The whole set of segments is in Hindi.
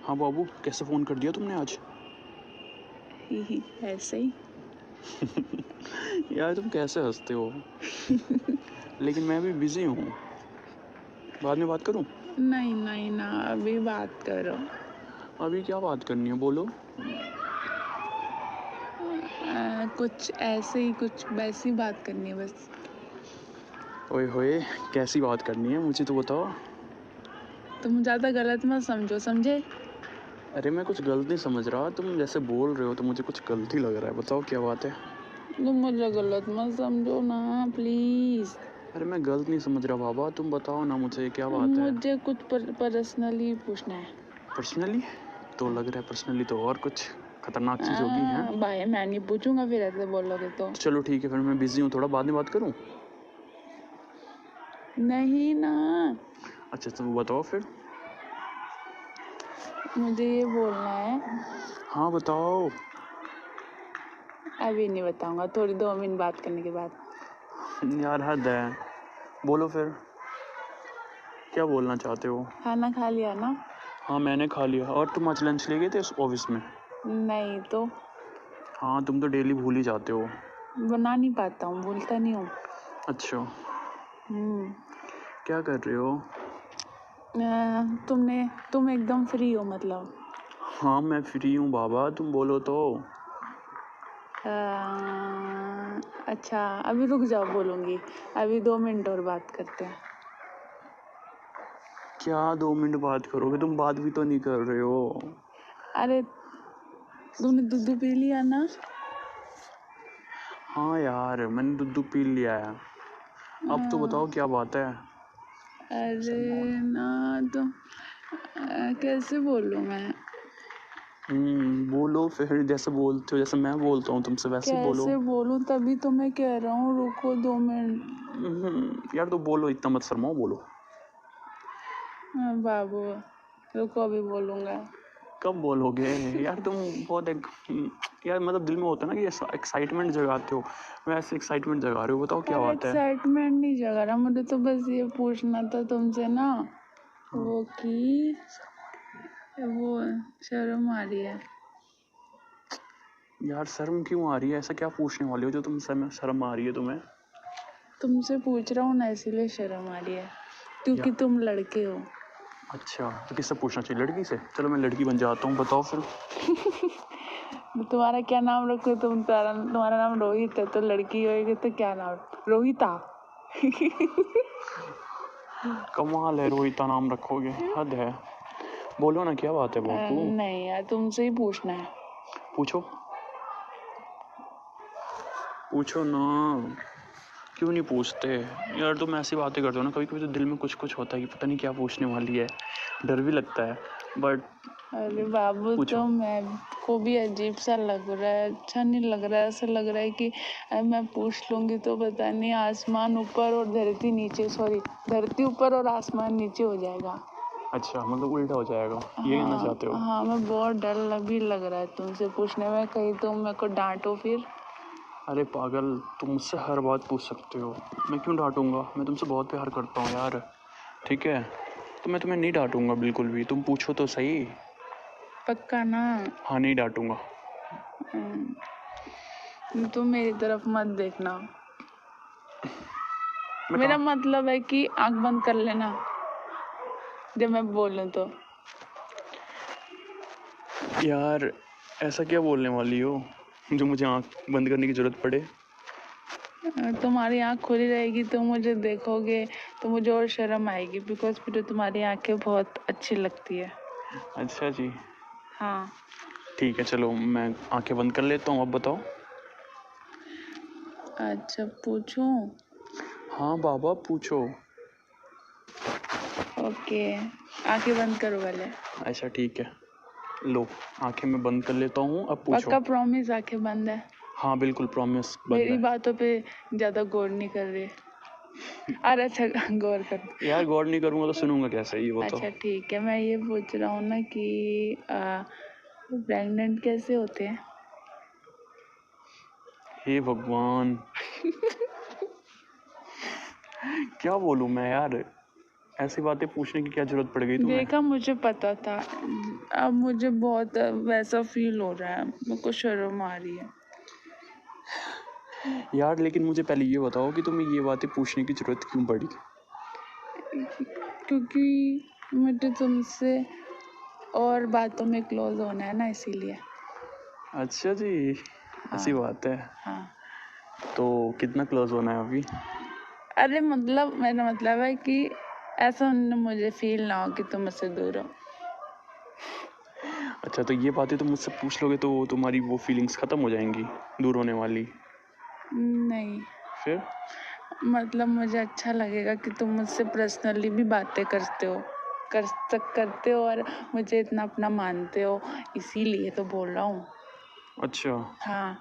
हाँ बाबू, कैसे फ़ोन कर दिया तुमने आज? ही ऐसे ही। यार तुम कैसे हँसते हो? लेकिन मैं भी बिज़ी हूँ। बाद में बात करूँ? नहीं नहीं ना, अभी बात करो। अभी क्या बात करनी है बोलो? कुछ ऐसे ही कुछ वैसी बात करनी है बस। ओए होए, कैसी बात करनी है मुझे तो बताओ? तुम ज़्यादा गलत मत समझो, समझे? अरे मैं कुछ गलत नहीं समझ रहा, तुम जैसे बोल रहे हो तो मुझे कुछ गलत ही लग रहा है। बताओ क्या बात है? तुम मुझे गलत मत समझो ना प्लीज़। अरे मैं गलत नहीं समझ रहा बाबा, तुम बताओ ना मुझे क्या बात है? मुझे कुछ पर्सनली पूछना है। पर्सनली? तो लग रहा है पर्सनली तो और कुछ खतरनाक चीज़ होगी, हैं? भाई मैं नहीं पूछूंगा फिर ऐसे बोलोगे तो। चलो ठीक है, फिर मैं बिज़ी हूँ थोड़ा, बाद में बात करूँ? नहीं ना, अच्छा तो बताओ फिर। मुझे ये बोलना है। हाँ बताओ। अभी नहीं बताऊंगा, थोड़ी 2 मिनट बात करने के बाद। यार हद है, बोलो फिर क्या बोलना चाहते हो? खाना खा लिया ना? हाँ मैंने खा लिया। और तुम आज लंच ले गए थे ऑफिस में? नहीं तो। हाँ तुम तो डेली भूल ही जाते हो। बना नहीं पाता हूँ, भूलता नहीं हूँ। अच्छा, हम्म। क्या कर रहे हो? तुम एकदम फ्री हो मतलब? हाँ मैं फ्री हूँ बाबा, तुम बोलो तो। अ, अच्छा अभी रुक जाओ, बोलूँगी। अभी 2 मिनट और बात करते हैं। क्या 2 मिनट बात करोगे? तुम बात भी तो नहीं कर रहे हो। अरे तुमने दूध पी लिया ना? हाँ यार मैंने दूध पी लिया है। अब तो बताओ क्या बात है? अरे ना तो कैसे बोलूँ मैं? बोलो फिर, जैसे बोलते हो, जैसे मैं बोलता हूँ तुमसे वैसे ही बोलो। कैसे बोलूँ, तभी तो मैं कह रहा हूँ रुको 2 मिनट। यार तो बोलो, इतना मत शर्माओ, बोलो। बाबू रुको, अभी बोलूँगा। कब बोलोगे? यार तुम बहुत यार मतलब दिल में होता है ना कि एक्साइटमेंट जगाते हो, वैसे एक्साइटमेंट जगा रहे हो। बताओ क्या अरे बात है? एक्साइटमेंट नहीं जगा रहा, मुझे तो बस ये पूछना था तुमसे ना। वो कि वो शर्म आ रही है। यार शर्म क्यों आ रही है? ऐसा क्या पूछने वाले हो जो तुम शर्म आ रही है तुम्हें? तुमसे पूछ रहा हूँ ना, इसीलिए शर्म आ रही है, क्योंकि तुम लड़के हो। अच्छा तो किससे पूछना चाहिए? लड़की से? चलो मैं लड़की बन जाता हूँ, बताओ फिर। तुम्हारा क्या नाम रखो? तुम्हारा नाम रोहित है, तो लड़की होगी तो क्या नाम? रोहिता। कमाल है, रोहिता नाम रखोगे, हद है। बोलो ना क्या बात है बापू? नहीं यार, तुमसे ही पूछना है। पूछो पूछो ना, क्यों नहीं पूछते? यार तुम ऐसी बातें करते हो ना, कभी कभी तो दिल में कुछ कुछ होता है कि पता नहीं क्या पूछने वाली है, डर भी लगता है, बट अरे बाबू, पूछो। तो मैं को भी अजीब सा लग रहा है, अच्छा नहीं लग रहा है। ऐसा लग रहा है कि मैं पूछ लूँगी तो पता नहीं आसमान ऊपर और धरती नीचे, सॉरी धरती ऊपर और आसमान नीचे हो जाएगा। अच्छा मतलब उल्टा हो जाएगा, ये कहना चाहते हो? हाँ, मैं बहुत डर भी लग रहा है तुमसे पूछने में, कहीं तुम मेरे को डांटो फिर। अरे पागल, तुम मुझसे हर बात पूछ सकते हो, मैं क्यों डांटूंगा? मैं तुमसे बहुत प्यार करता हूँ यार, ठीक है? तो मैं तुम्हें नहीं डांटूंगा बिल्कुल भी, तुम पूछो तो सही। पक्का ना? हाँ नहीं डांटूंगा। तुम मेरी तरफ मत देखना। मैं मेरा कहा मतलब है कि आंख बंद कर लेना जब मैं बोलूं तो। यार ऐसा क्या बोलने वाली हो जो मुझे आँख बंद करने की ज़रूरत पड़े? तुम्हारी आंख खुली रहेगी तो मुझे देखोगे तो मुझे और शर्म आएगी, बिकॉज मुझे तुम्हारी आंखें बहुत अच्छी लगती है। अच्छा जी, हाँ। ठीक है, चलो मैं आंखें बंद कर लेता हूँ, अब बताओ। अच्छा पूछूं? हाँ बाबा पूछो। ओके, आंखें बंद करो पहले। अच्छा ठीक है, लो आंखें मैं बंद कर लेता हूँ, अब पूछो। पक्का प्रॉमिस आंखें बंद है? हाँ बिल्कुल प्रॉमिस बंद मेरी है। बातों पे ज्यादा गौर नहीं कर रहे? अरे अच्छा, गौर कर। यार गौर नहीं करूँगा तो सुनूंगा कैसे, ये बताओ। अच्छा ठीक है, मैं ये पूछ रहा हूँ ना कि प्रेग्नेंट कैसे होते हैं? हे भगवान, क्या बोलूँ मैं यार? ऐसी बातें पूछने की क्या जरूरत पड़ गई तुम्हें? देखा, मुझे पता था। अब मुझे बहुत वैसा फील हो रहा है, मेरे को शर्म आ रही है। यार लेकिन मुझे पहले ये बताओ कि तुम्हें ये बातें पूछने की जरूरत क्यों पड़ी? क्योंकि मुझे तुमसे और बातों में क्लोज होना है ना, इसीलिए। अच्छा जी, ऐसी हाँ बात है। हाँ। तो कितना क्लोज होना है अभी? अरे मतलब मेरा मतलब है कि ऐसा मुझे फील ना हो कि तुम मुझसे दूर हो। अच्छा, तो ये बातें तुम मुझसे पूछ लोगे तो तुम्हारी वो फीलिंग्स खत्म हो जाएंगी दूर होने वाली? नहीं, फिर? मतलब मुझे अच्छा लगेगा कि तुम मुझसे पर्सनली भी बातें करते हो और मुझे इतना अपना मानते हो, इसीलिए तो बोल रहा हूँ। अच्छा, हाँ,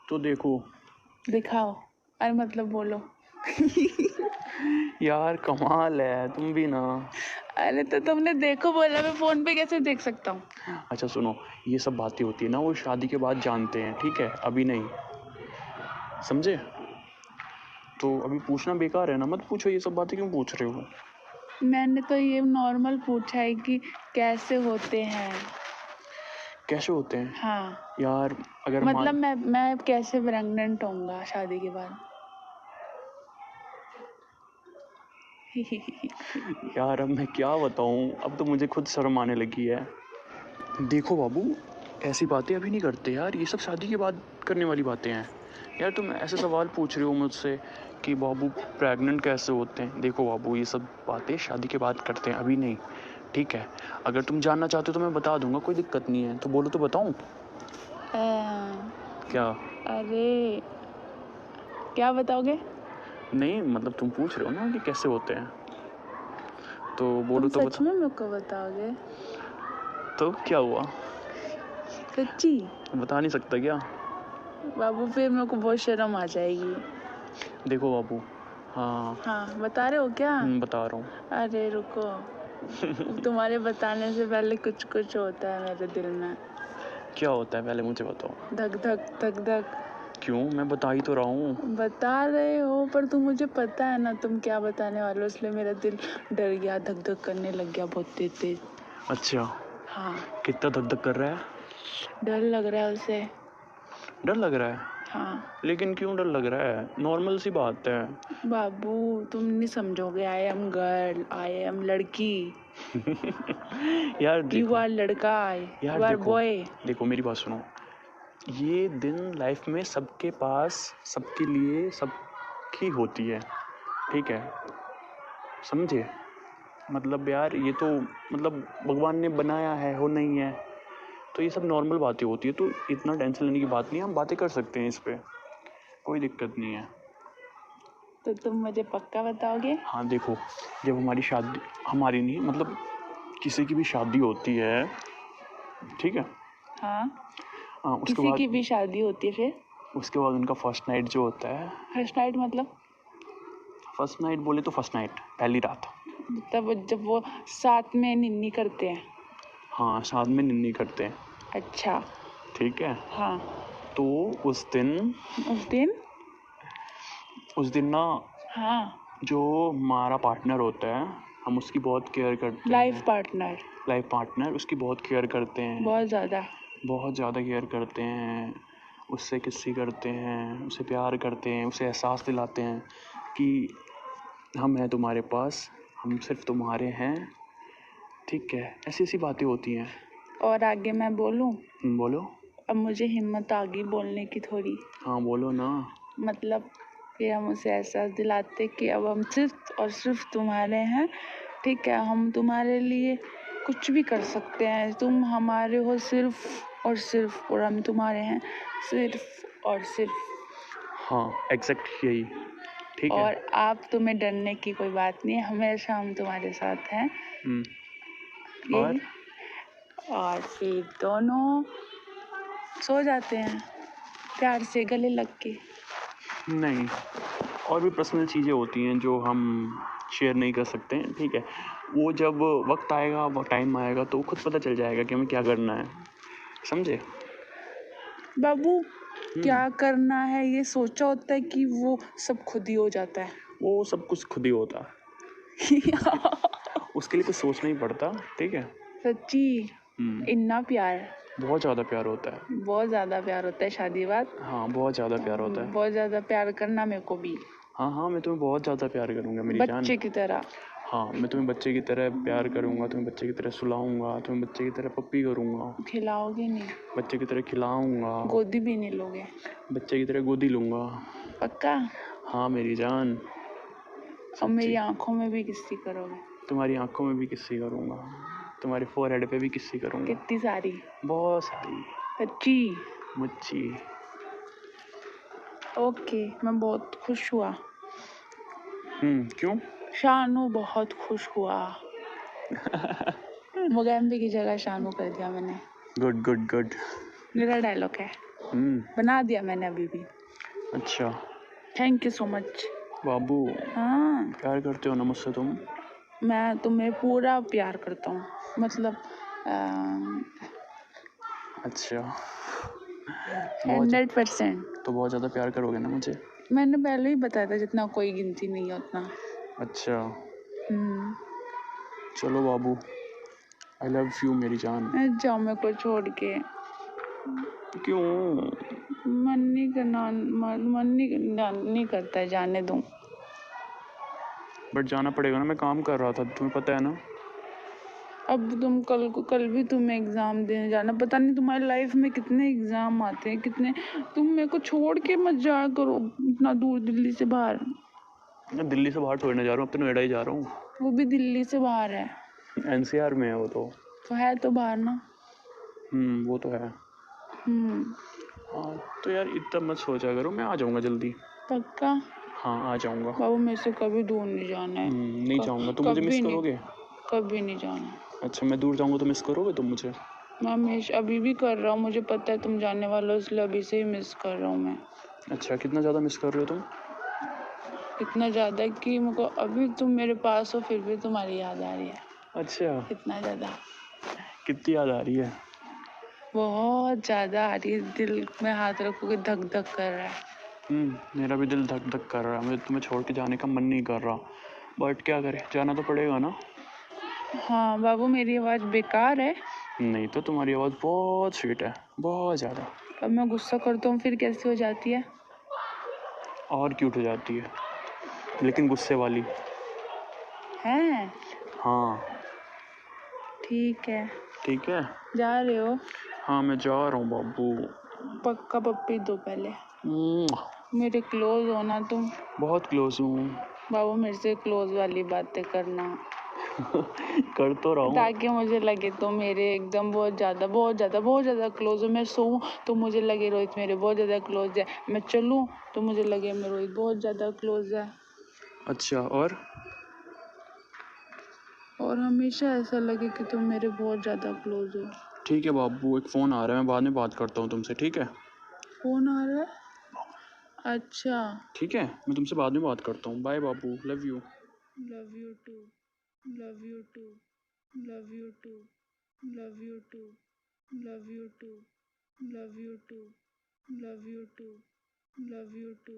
तो देखो दिखाओ। अरे मतलब बोलो। यार, कमाल है तुम भी ना। अरे तो तुमने देखो बोला, मैं फोन पे कैसे देख सकता हूँ? अच्छा सुनो, ये सब बातें होती है ना वो शादी के बाद जानते हैं, ठीक है, अभी नहीं, समझे? तो अभी पूछना बेकार है ना, मत पूछो, ये सब बातें क्यों पूछ रहे हो? मैंने तो ये नॉर्मल पूछा है कि कैसे होते हैं। कैसे होते हैं? हाँ, यार अगर मतलब मैं कैसे प्रेग्नेंट होऊंगा शादी के बाद। यार अब मैं क्या बताऊं, अब तो मुझे खुद शर्म आने लगी है। देखो बाबू, ऐसी बातें अभी नहीं करते यार, ये सब शादी के बाद करने वाली बातें हैं। यार तुम ऐसे सवाल पूछ रहे हो मुझसे कि बाबू प्रेग्नेंट कैसे होते हैं। देखो बाबू, ये सब बातें शादी के बाद करते हैं, अभी नहीं, ठीक है? अगर तुम जानना चाहते हो तो मैं बता दूंगा, कोई दिक्कत नहीं है, तो बोलो तो बताऊं? क्या? अरे क्या बताओगे? नहीं मतलब तुम पूछ रहे हो ना कि कैसे होते हैं, तो बोलो तुम तो सच बता। में मेरे को बताओगे? तो क्या हुआ? सच्ची? बता नहीं सकता क्या? बाबू फिर मेरे को बहुत शर्म आ जाएगी। देखो बाबू, हाँ, हाँ, बता रहे हो क्या? बता रहा हूँ। अरे रुको, तुम्हारे बताने से पहले कुछ कुछ होता है मेरे दिल में। क्या होता है पहले मुझे बताओ। धक धक धक धक। क्यों, मैं बता ही तो रहा हूँ। बता रहे हो पर तुम, मुझे पता है ना तुम क्या बताने वाले हो, इसलिए मेरा दिल डर गया, धक धक करने लग गया बहुत तेज तेज। अच्छा, हाँ, कितना धक धक कर रहा है? डर लग रहा है उसे। डर लग रहा है? हाँ लेकिन क्यों डर लग रहा है, नॉर्मल सी बात है। बाबू, तुम नहीं समझोगे। I am girl, I am लड़की। यार यू देखो, आर लड़का, यार यू आर देखो, बॉय। देखो मेरी बात सुनो। ये दिन लाइफ में सबके पास, सबके लिए, सबकी होती है, ठीक है, समझे? मतलब यार ये तो, मतलब भगवान ने बनाया है, हो नहीं है, तो ये सब नॉर्मल बातें होती है, तो इतना टेंशन लेने की बात नहीं है, हम बातें कर सकते हैं इस पे, कोई दिक्कत नहीं है। तो तुम मुझे पक्का बताओगे? हाँ देखो, जब हमारी शादी, हमारी नहीं मतलब किसी की भी शादी होती है, ठीक है, हाँ, उसके किसी बाद, की भी शादी होती है फिर? उसके बाद उनका फर्स्ट नाइट जो होता है। फर्स्ट नाइट मतलब? फर्स्ट नाइट बोले तो फर्स्ट नाइट, पहली रात। तब जब वो साथ में निन्नी करते हैं? हाँ, साथ में निन्नी करते हैं, अच्छा। ठीक है। हाँ, तो उस दिन, उस दिन? उस दिन ना, हाँ, जो हमारा पार्टनर होता है, हम उसकी बहुत केयर करते लाइफ हैं। पार्टनर? लाइफ पार्टनर, उसकी बहुत केयर करते हैं, बहुत ज़्यादा? बहुत ज़्यादा केयर करते हैं, उससे किस्सी करते हैं, उसे प्यार करते हैं, उसे एहसास दिलाते हैं कि हम हैं तुम्हारे पास, हम सिर्फ तुम्हारे हैं, ठीक है, ऐसी ऐसी बातें होती हैं। और आगे मैं बोलूं? बोलो। अब मुझे हिम्मत आ गई बोलने की थोड़ी। हाँ बोलो ना। मतलब कि हम उसे एहसास दिलाते कि अब हम सिर्फ और सिर्फ तुम्हारे हैं, ठीक है, हम तुम्हारे लिए कुछ भी कर सकते हैं, तुम हमारे हो सिर्फ और सिर्फ, और हम तुम्हारे हैं सिर्फ और सिर्फ। हाँ एग्जैक्ट यही, ठीक है। और आप, तुम्हें डरने की कोई बात नहीं है, हमेशा हम तुम्हारे साथ हैं, और यही। और फिर दोनों सो जाते हैं प्यार से गले लग के। नहीं, और भी पर्सनल चीज़ें होती हैं जो हम शेयर नहीं कर सकते हैं, ठीक है, वो जब वक्त आएगा, वो टाइम आएगा तो खुद पता चल जाएगा कि हमें क्या करना है, समझे? बाबू, क्या करना है ये सोचा होता है कि वो सब खुद ही हो जाता है? वो सब कुछ खुद ही होता है। उसके लिए तो सोचना ही पड़ता, ठीक है। सच्ची इतना प्यार, बहुत ज़्यादा प्यार होता है। बहुत ज्यादा प्यार होता है शादी बाद। हाँ, बहुत ज़्यादा प्यार होता है। बहुत ज्यादा प्यार करना मेरे को भी, हाँ हाँ, मैं तुम्हें बहुत ज़्यादा प्यार करूँगा मेरी जान। बच्चे की तरह। हाँ, मैं तुम्हें बच्चे की तरह प्यार करूँगा, तुम्हें बच्चे की तरह सुलाऊंगा, तुम्हें बच्चे की तरह पप्पी करूँगा, खिलाओगे नहीं? बच्चे की तरह खिलाऊंगा, गोदी भी नहीं लोगे? बच्चे की तरह गोदी लूँगा। पक्का? हाँ मेरी जान, और मेरी सच्ची। आंखों में भी किस्सी करोगे? तुम्हारी आंखों में भी किस्सी करूँगा, तुम्हारे फोरहेड पे भी किस्सी करूँगा, कितनी सारी? बहुत सारी। सच्ची? मुच्ची। ओके, मैं बहुत खुश हुआ। क्यों? शानू बहुत खुश हुआ। मोगैम्बी की जगह शानू कर दिया मैंने। Good good good. मेरा डायलॉग है, बना दिया मैंने अभी भी। अच्छा थैंक यू सो मच बाबू। हाँ, प्यार करते हो ना मुझसे तुम? मैं तुम्हें पूरा प्यार करता हूँ, मतलब अच्छा, 100%। तो बहुत ज़्यादा प्यार करोगे ना मुझे? मैंने पहले ही बताया था, जितना कोई गिनती नहीं है उतना। अच्छा हम्म, चलो बाबू, आई लव यू मेरी जान। जाओ मेरे को छोड़ के। क्यों? मन नहीं करना, मन नहीं करता है, जाने दूँ। बट जाना पड़ेगा ना, मैं काम कर रहा था, तुम्हें पता है ना। अब तुम कल भी तुम्हें एग्जाम देने जाना, पता नहीं तुम्हारी लाइफ में कितने एग्जाम आते हैं, कितने। तुम मेरे को छोड़ के मत जाया करो इतना दूर, दिल्ली से बाहर। मैं दिल्ली से बाहर थोड़ी ना जा रहा हूँ, अब तो नोएडा ही जा रहा हूँ। वो भी दिल्ली से बाहर है। एनसीआर में है वो तो। है तो बाहर ना। वो तो है। हाँ तो यार इतना मत सोचा करो, मैं आ जाऊँगा जल्दी। पक्का? हाँ आ जाऊँगा। बाबू मेरे से कभी दूर नहीं जाना है। नहीं जाऊँगा, तुम मुझे मिस करोगे? कभी नहीं जाना। अच्छा, मैं दूर जाऊँगा तो मिस करोगे तुम मुझे? मैं हमेशा अभी भी कर रहा हूँ, मुझे पता है तुम जाने वाले हो, इसलिए अभी से ही मिस कर रहा हूँ मैं। अच्छा, कितना ज़्यादा मिस कर रहे हो तुम? इतना ज़्यादा कि मुझको अभी तुम मेरे पास हो फिर भी तुम्हारी याद आ रही है। अच्छा, इतना ज़्यादा, कितनी याद आ रही है? बहुत ज़्यादा आ रही है। दिल में हाथ रखोगे धक धक कर रहा है। मेरा भी दिल धक धक कर रहा है, मुझे तुम्हें छोड़ के जाने का मन नहीं कर रहा, बट क्या करें, जाना तो पड़ेगा ना। हाँ बाबू, मेरी आवाज़ बेकार है? नहीं तो तुम्हारी आवाज़ बहुत स्वीट है, बहुत ज़्यादा। अब मैं गुस्सा करता हूँ फिर कैसे हो जाती है? और क्यूट हो जाती है, लेकिन गुस्से वाली। हैं? हाँ ठीक है। ठीक है। जा रहे हो? हाँ मैं जा रहा हूँ बाबू। पक्का पप्पी दो पहले। मुआ, मेरे क्लोज हो ना तुम। बहुत क्लोज हूँ। बाबू मेरे से क्लोज वाली बातें करना, कर तो रहा हूँ। ताकि मुझे लगे तो मेरे एकदम बहुत ज़्यादा बहुत ज़्यादा बहुत ज़्यादा क्लोज हो। मैं सोऊं तो मुझे लगे रोहित मेरे बहुत ज़्यादा क्लोज है, मैं चलूं तो मुझे लगे मैं रोहित बहुत ज़्यादा क्लोज है। अच्छा और हमेशा ऐसा लगे कि तुम मेरे बहुत ज़्यादा क्लोज हो। ठीक है बाबू, एक फ़ोन आ रहा है, मैं बाद में बात करता हूँ तुमसे, ठीक है? फोन आ रहा है? अच्छा। ठीक है, मैं तुमसे बाद में बात करता हूँ, बाय बाबू, love you. Love you too, love you too, love you too, love you too, love you too, love you too, love you too, love you to,